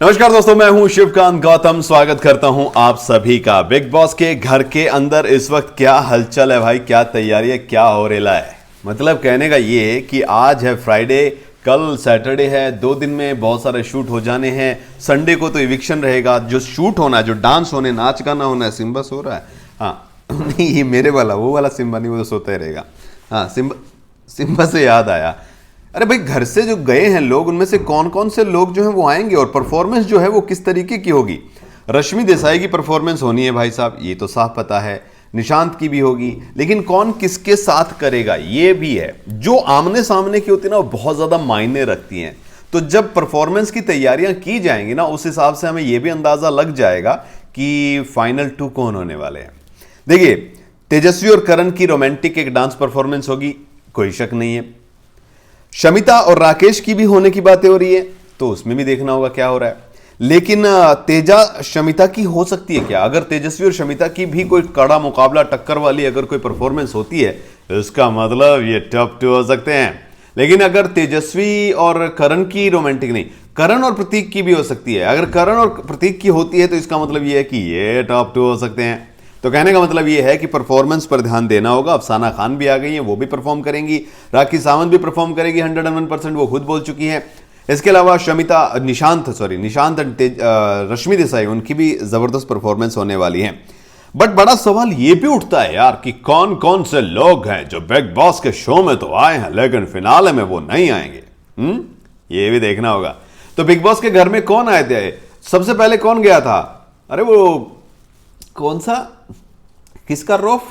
नमस्कार दोस्तों, मैं हूं शिवकांत गौतम। स्वागत करता हूं आप सभी का बिग बॉस के घर के अंदर। इस वक्त क्या हलचल है भाई, क्या तैयारी है, क्या हो रेला है। मतलब कहने का ये है कि आज है फ्राइडे, कल सैटरडे है, 2 दिन में बहुत सारे शूट हो जाने हैं। संडे को तो इविक्शन रहेगा। जो शूट होना है, जो डांस होने, नाच गाना होना है, सिम्बा सो रहा है। हाँ नहीं, ये मेरे वाला, वो वाला सिम्बा नहीं, वो तो सोता ही रहेगा। हाँ, सिम्बा से याद आया, अरे भाई घर से जो गए हैं लोग, उनमें से कौन कौन से लोग जो हैं वो आएंगे और परफॉर्मेंस जो है वो किस तरीके की होगी। रश्मि देसाई की परफॉर्मेंस होनी है भाई साहब, ये तो साफ पता है। निशांत की भी होगी, लेकिन कौन किसके साथ करेगा ये भी है। जो आमने सामने की होती है ना, वो बहुत ज्यादा मायने रखती हैं। तो जब परफॉर्मेंस की तैयारियां की जाएंगी ना, उस हिसाब से हमें यह भी अंदाजा लग जाएगा कि फाइनल 2 कौन होने वाले हैं। देखिए, तेजस्वी और करण की रोमांटिक एक डांस परफॉर्मेंस होगी, कोई शक नहीं है। शमिता और राकेश की भी होने की बातें हो रही है, तो उसमें भी देखना होगा क्या हो रहा है। लेकिन तेजा शमिता की हो सकती है क्या? अगर तेजस्वी और शमिता की भी कोई कड़ा मुकाबला, टक्कर वाली अगर कोई परफॉर्मेंस होती है, इसका मतलब ये टॉप 2 हो सकते हैं। लेकिन अगर तेजस्वी और करण की रोमांटिक नहीं, करण और प्रतीक की भी हो सकती है। अगर करण और प्रतीक की होती है तो इसका मतलब ये है कि ये टॉप 2 हो सकते हैं। तो कहने का मतलब ये है कि परफॉर्मेंस पर ध्यान देना होगा। अफसाना खान भी आ गई है, वो भी परफॉर्म करेंगी। राखी सावंत भी परफॉर्म करेगी 101%, वो खुद बोल चुकी है। इसके अलावा निशांत रश्मि देसाई, उनकी भी जबरदस्त परफॉर्मेंस होने वाली है। बट बड़ा सवाल ये भी उठता है यार कि कौन कौन से लोग हैं जो बिग बॉस के शो में तो आए हैं लेकिन फिनाले में वो नहीं आएंगे। ये भी देखना होगा। तो बिग बॉस के घर में कौन आए थे? सबसे पहले कौन गया था? अरे वो कौन सा, किसका रौफ?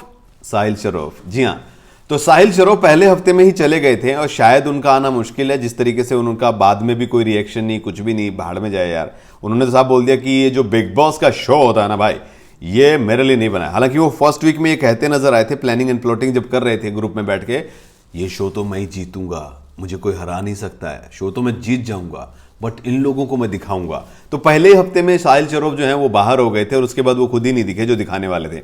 साहिल शरोफ। जी हाँ, तो साहिल शरोफ पहले हफ्ते में ही चले गए थे और शायद उनका आना मुश्किल है। जिस तरीके से उनका बाद में भी कोई रिएक्शन नहीं, कुछ भी नहीं, भाड़ में जाए यार। उन्होंने तो साहब बोल दिया कि ये जो बिग बॉस का शो होता है ना भाई, ये मेरे लिए नहीं बना है। हालांकि वो फर्स्ट वीक में ये कहते नजर आए थे, प्लानिंग एंड प्लॉटिंग जब कर रहे थे ग्रुप में बैठ के, ये शो तो मैं ही जीतूंगा, मुझे कोई हरा नहीं सकता है, शो तो मैं जीत जाऊंगा, बट इन लोगों को मैं दिखाऊंगा। तो पहले हफ्ते में साहिल शरोफ जो हैं वो बाहर हो गए थे और उसके बाद वो खुद ही नहीं दिखे जो दिखाने वाले थे।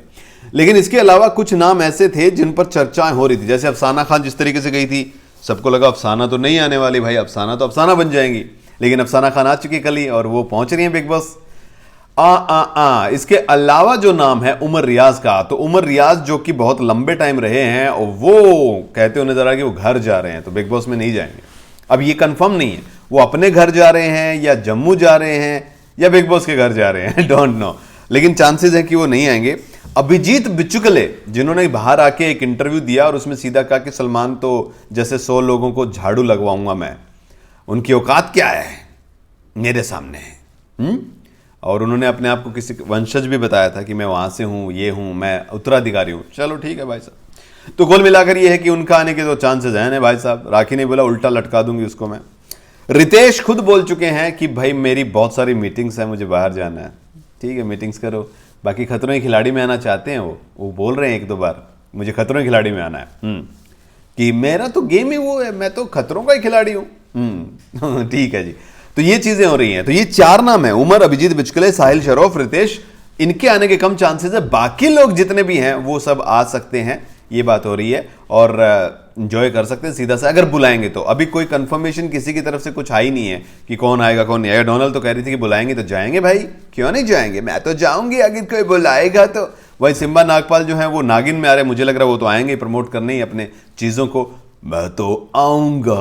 लेकिन इसके अलावा कुछ नाम ऐसे थे जिन पर चर्चाएं हो रही थी। जैसे अफसाना खान जिस तरीके से गई थी, सबको लगा अफसाना तो नहीं आने वाली भाई, अफसाना तो अफसाना बन जाएंगी। लेकिन अफसाना खान आ चुकी कल ही और वो पहुंच रही हैं बिग बॉस। इसके अलावा जो नाम है उमर रियाज का, तो उमर रियाज जो कि बहुत लंबे टाइम रहे हैं और वो कहते हुए नजर आ कि वो घर जा रहे हैं, तो बिग बॉस में नहीं जाएंगे। अब ये कंफर्म नहीं है वो अपने घर जा रहे हैं या जम्मू जा रहे हैं या बिग बॉस के घर जा रहे हैं, डोंट नो। लेकिन चांसेस है कि वो नहीं आएंगे। अभिजीत बिचुकले, जिन्होंने बाहर आके एक इंटरव्यू दिया और उसमें सीधा कहा कि सलमान तो जैसे 100 लोगों को झाड़ू लगवाऊंगा मैं, उनकी औकात क्या है मेरे सामने। और उन्होंने अपने आप को किसी वंशज भी बताया था कि मैं वहां से हूं, ये हूं, मैं उत्तराधिकारी हूं। चलो ठीक है भाई साहब। तो कुल मिलाकर ये है कि उनका आने के तो चांसेस हैं ना भाई साहब। राखी ने बोला उल्टा लटका दूंगी उसको मैं। रितेश खुद बोल चुके हैं कि भाई मेरी बहुत सारी मीटिंग्स हैं, मुझे बाहर जाना है। ठीक है, मीटिंग्स करो। बाकी खतरों के खिलाड़ी में आना चाहते हैं वो बोल रहे हैं 1-2 बार, मुझे खतरों के खिलाड़ी में आना है। कि मेरा तो गेम ही वो है, मैं तो खतरों का ही खिलाड़ी हूं। ठीक है जी। तो ये चीजें हो रही हैं। तो ये 4 नाम है, उमर, अभिजीत बिचुकले, साहिल शरोफ, रितेश। इनके आने के कम चांसेस है। बाकी लोग जितने भी हैं वो सब आ सकते हैं, ये बात हो रही है। और एंजॉय कर सकते हैं सीधा सा, अगर बुलाएंगे तो। अभी कोई कंफर्मेशन किसी की तरफ से कुछ आई नहीं है कि कौन आएगा कौन नहीं आएगा। डोनाल्ड तो कह रही थी कि बुलाएंगे तो जाएंगे भाई, क्यों नहीं जाएंगे, मैं तो जाऊंगी अगर कोई बुलाएगा तो। वही सिम्बा नागपाल जो है वो नागिन में आ रहे, मुझे लग रहा है वो तो आएंगे प्रमोट करने ही अपने चीजों को। मैं तो आऊंगा,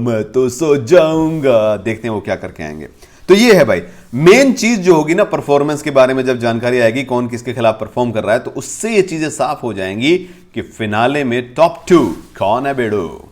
मैं तो सो जाऊंगा, देखते हैं वो क्या करके आएंगे। तो ये है भाई मेन चीज जो होगी ना, परफॉर्मेंस के बारे में जब जानकारी आएगी कौन किसके खिलाफ परफॉर्म कर रहा है, तो उससे ये चीजें साफ हो जाएंगी कि फिनाले में टॉप 2 कौन है बेड़ो।